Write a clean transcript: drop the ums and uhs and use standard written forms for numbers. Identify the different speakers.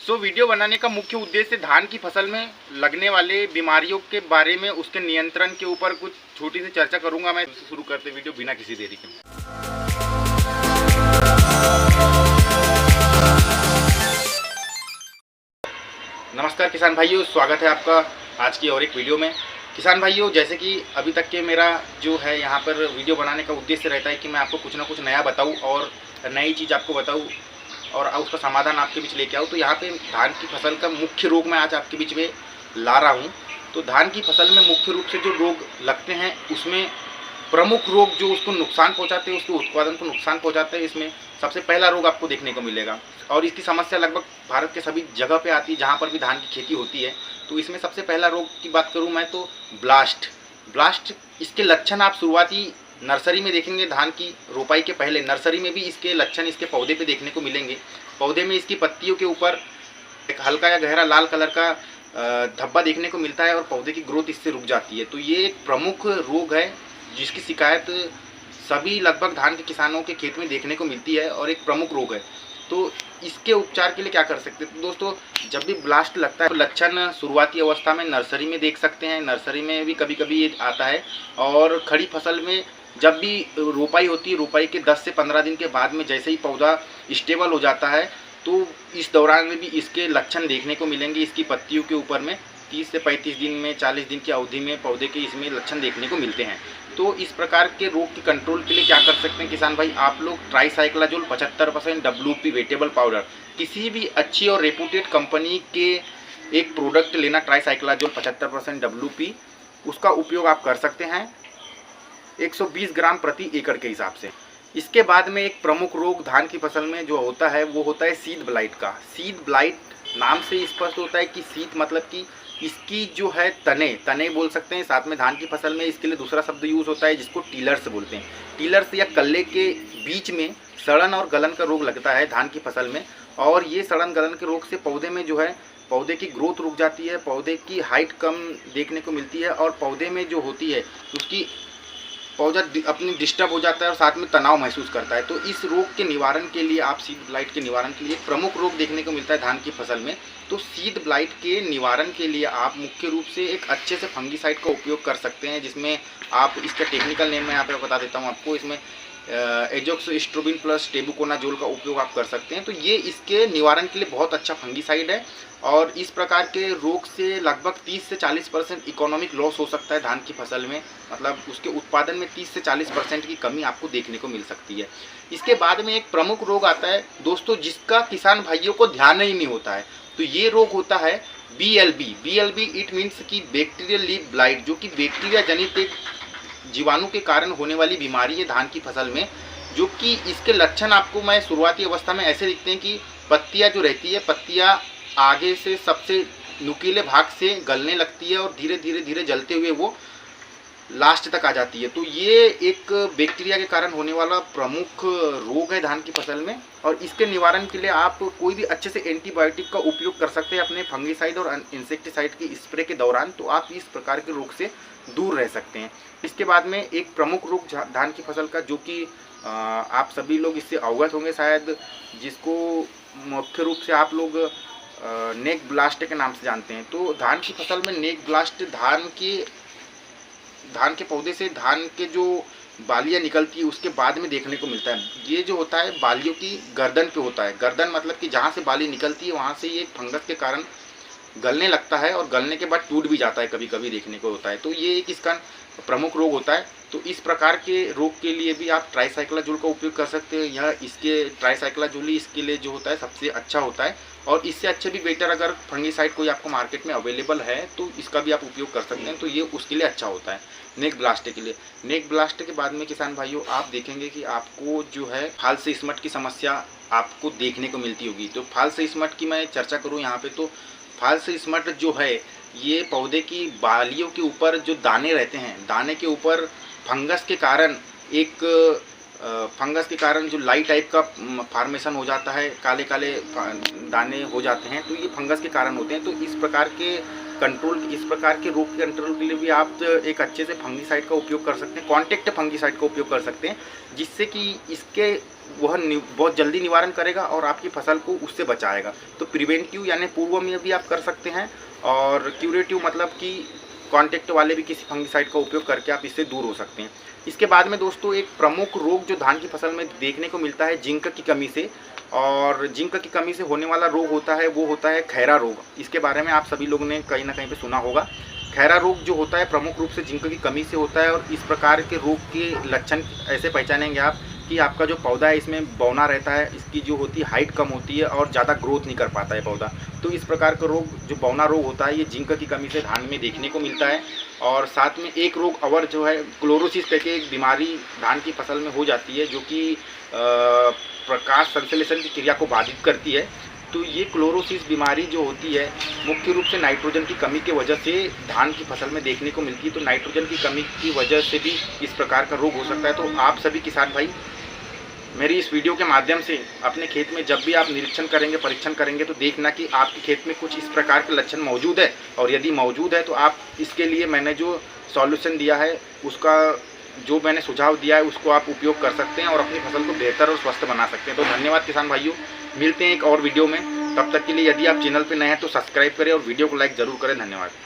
Speaker 1: Video बनाने का मुख्य उद्देश्य धान की फसल में लगने वाले बीमारियों के बारे में उसके नियंत्रण के ऊपर कुछ छोटी सी चर्चा करूंगा। मैं शुरू करते वीडियो बिना किसी देरी के। नमस्कार किसान भाइयों, स्वागत है आपका आज की और एक वीडियो में। किसान भाइयों, जैसे कि अभी तक के मेरा जो है यहाँ पर वीडियो बनाने का उद्देश्य रहता है कि मैं आपको कुछ ना कुछ नया बताऊँ और नई चीज़ आपको बताऊँ और उसका समाधान आपके बीच लेके आऊँ। तो यहाँ पे धान की फसल का मुख्य रोग मैं आज आपके बीच में ला रहा हूँ। तो धान की फसल में मुख्य रूप से जो रोग लगते हैं उसमें प्रमुख रोग जो उसको नुकसान पहुँचाते हैं, उसके उत्पादन को नुकसान पहुँचाते हैं, इसमें सबसे पहला रोग आपको देखने को मिलेगा। और इसकी समस्या लगभग भारत के सभी जगह पे आती है जहाँ पर भी धान की खेती होती है। तो इसमें सबसे पहला रोग की बात करूँ मैं तो ब्लास्ट इसके लक्षण आप शुरुआती नर्सरी में देखेंगे। धान की रोपाई के पहले नर्सरी में भी इसके लक्षण इसके पौधे पे देखने को मिलेंगे। पौधे में इसकी पत्तियों के ऊपर एक हल्का या गहरा लाल कलर का धब्बा देखने को मिलता है और पौधे की ग्रोथ इससे रुक जाती है। तो ये एक प्रमुख रोग है जिसकी शिकायत सभी लगभग धान के किसानों के खेत में देखने को मिलती है और एक प्रमुख रोग है। तो इसके उपचार के लिए क्या कर सकते हैं? तो दोस्तों, जब भी ब्लास्ट लगता है तो लक्षण शुरुआती अवस्था में नर्सरी में देख सकते हैं। नर्सरी में भी कभी कभी ये आता है और खड़ी फसल में जब भी रोपाई होती है, रोपाई के 10 से 15 दिन के बाद में जैसे ही पौधा स्टेबल हो जाता है तो इस दौरान में भी इसके लक्षण देखने को मिलेंगे। इसकी पत्तियों के ऊपर में 30 से 35 दिन में 40 दिन की अवधि में पौधे के इसमें लक्षण देखने को मिलते हैं। तो इस प्रकार के रोग के कंट्रोल के लिए क्या कर सकते हैं किसान भाई? आप लोग ट्राइसाइक्लाजोल 75% WP वेटेबल पाउडर, किसी भी अच्छी और रेपुटेड कंपनी के एक प्रोडक्ट लेना, ट्राइसाइक्लाजोल 75% WP, उसका उपयोग आप कर सकते हैं 120 ग्राम प्रति एकड़ के हिसाब से। इसके बाद में एक प्रमुख रोग धान की फसल में जो होता है वो होता है सीड ब्लाइट का। सीड ब्लाइट नाम से स्पष्ट होता है कि सीड मतलब कि इसकी जो है तने बोल सकते हैं। साथ में धान की फसल में इसके लिए दूसरा शब्द यूज़ होता है जिसको टीलर्स बोलते हैं। टीलर्स या कल्ले के बीच में सड़न और गलन का रोग लगता है धान की फसल में। और ये सड़न गलन के रोग से पौधे में जो है पौधे की ग्रोथ रुक जाती है, पौधे की हाइट कम देखने को मिलती है और पौधे में जो होती है उसकी पौधा अपनी डिस्टर्ब हो जाता है और साथ में तनाव महसूस करता है। तो इस रोग के निवारण के लिए आप सीड ब्लाइट के निवारण के लिए प्रमुख रोग देखने को मिलता है धान की फसल में। तो सीड ब्लाइट के निवारण के लिए आप मुख्य रूप से एक अच्छे से फंगीसाइड का उपयोग कर सकते हैं, जिसमें आप इसका टेक्निकल नेम मैं यहाँ पे बता देता हूँ आपको। इसमें एजोक्सिस्ट्रोबिन प्लस टेबुकोनाजोल का उपयोग आप कर सकते हैं। तो ये इसके निवारण के लिए बहुत अच्छा फंगीसाइड है और इस प्रकार के रोग से लगभग 30 से 40% इकोनॉमिक लॉस हो सकता है धान की फसल में। मतलब उसके उत्पादन में 30 से 40% की कमी आपको देखने को मिल सकती है। इसके बाद में एक प्रमुख रोग आता है दोस्तों जिसका किसान भाइयों को ध्यान ही नहीं होता है। तो ये रोग होता है BLB। इट मीन्स की बैक्टीरियल लीफ ब्लाइट, जो कि बैक्टीरिया जनित एक जीवाणु के कारण होने वाली बीमारी है धान की फसल में। जो कि इसके लक्षण आपको मैं शुरुआती अवस्था में ऐसे दिखते हैं कि पत्तियां जो रहती है, पत्तियां आगे से सबसे नुकीले भाग से गलने लगती है और धीरे धीरे जलते हुए वो लास्ट तक आ जाती है। तो ये एक बैक्टीरिया के कारण होने वाला प्रमुख रोग है धान की फसल में। और इसके निवारण के लिए आप कोई भी अच्छे से एंटीबायोटिक का उपयोग कर सकते हैं अपने फंगीसाइड और इंसेक्टिसाइड की स्प्रे के दौरान। तो आप इस प्रकार के रोग से दूर रह सकते हैं। इसके बाद में एक प्रमुख रोग धान की फसल का, जो कि आप सभी लोग इससे अवगत होंगे शायद, जिसको मुख्य रूप से आप लोग नेक ब्लास्ट के नाम से जानते हैं। तो धान की फसल में नेक ब्लास्ट धान के पौधे से धान के जो बालियाँ निकलती है उसके बाद में देखने को मिलता है। ये जो होता है बालियों की गर्दन पे होता है। गर्दन मतलब कि जहाँ से बाली निकलती है वहाँ से ये फंगस के कारण गलने लगता है और गलने के बाद टूट भी जाता है, कभी कभी देखने को होता है। तो ये एक इसका प्रमुख रोग होता है। तो इस प्रकार के रोग के लिए भी आप ट्राइसाइक्लाजोल का उपयोग कर सकते हैं। यह इसके ट्राइसाइक्लाजोल ही इसके लिए जो होता है सबसे अच्छा होता है। और इससे अच्छे भी बेटर अगर फंगीसाइड कोई आपको मार्केट में अवेलेबल है तो इसका भी आप उपयोग कर सकते हैं। तो ये उसके लिए अच्छा होता है नेक ब्लास्ट के लिए। नेक ब्लास्ट के बाद में किसान भाइयों आप देखेंगे कि आपको जो है फाल से स्मट की समस्या आपको देखने को मिलती होगी। तो फाल से स्मट की मैं चर्चा करूँ यहाँ पे, तो फाल से स्मट जो है ये पौधे की बालियों के ऊपर जो दाने रहते हैं, दाने के ऊपर फंगस के कारण एक फंगस के कारण जो लाई टाइप का फार्मेशन हो जाता है, काले काले दाने हो जाते हैं, तो ये फंगस के कारण होते हैं। तो इस प्रकार के रोग के कंट्रोल के लिए भी आप एक अच्छे से फंगीसाइड का उपयोग कर सकते हैं, कॉन्टैक्ट फंगीसाइड का उपयोग कर सकते हैं, जिससे कि इसके वह बहुत जल्दी निवारण करेगा और आपकी फसल को उससे बचाएगा। तो प्रिवेंटिव यानी पूर्व में भी आप कर सकते हैं, और क्यूरेटिव मतलब कि कॉन्टैक्ट वाले भी किसी फंगीसाइड का उपयोग करके आप इससे दूर हो सकते हैं। इसके बाद में दोस्तों एक प्रमुख रोग जो धान की फसल में देखने को मिलता है जिंक की कमी से, और जिंक की कमी से होने वाला रोग होता है वो होता है खैरा रोग। इसके बारे में आप सभी लोगों ने कहीं ना कहीं पे सुना होगा। खैरा रोग जो होता है प्रमुख रूप से जिंक की कमी से होता है, और इस प्रकार के रोग के लक्षण ऐसे पहचानेंगे आप कि आपका जो पौधा है इसमें बौना रहता है, इसकी जो होती है हाइट कम होती है और ज़्यादा ग्रोथ नहीं कर पाता है पौधा। तो इस प्रकार का रोग जो बौना रोग होता है ये जिंक की कमी से धान में देखने को मिलता है। और साथ में एक रोग और जो है क्लोरोसिस करके एक बीमारी धान की फसल में हो जाती है, जो कि प्रकाश संश्लेषण की क्रिया को बाधित करती है। तो ये क्लोरोसिस बीमारी जो होती है मुख्य रूप से नाइट्रोजन की कमी की वजह से धान की फसल में देखने को मिलती है। तो नाइट्रोजन की कमी की वजह से भी इस प्रकार का रोग हो सकता है। तो आप सभी किसान भाई मेरी इस वीडियो के माध्यम से अपने खेत में जब भी आप निरीक्षण करेंगे, परीक्षण करेंगे, तो देखना कि आपके खेत में कुछ इस प्रकार के लक्षण मौजूद है, और यदि मौजूद है तो आप इसके लिए मैंने जो सॉल्यूशन दिया है, उसका जो मैंने सुझाव दिया है उसको आप उपयोग कर सकते हैं और अपनी फसल को बेहतर और स्वस्थ बना सकते हैं। तो धन्यवाद किसान भाइयों, मिलते हैं एक और वीडियो में। तब तक के लिए यदि आप चैनल पर नए हैं तो सब्सक्राइब करें और वीडियो को लाइक ज़रूर करें। धन्यवाद।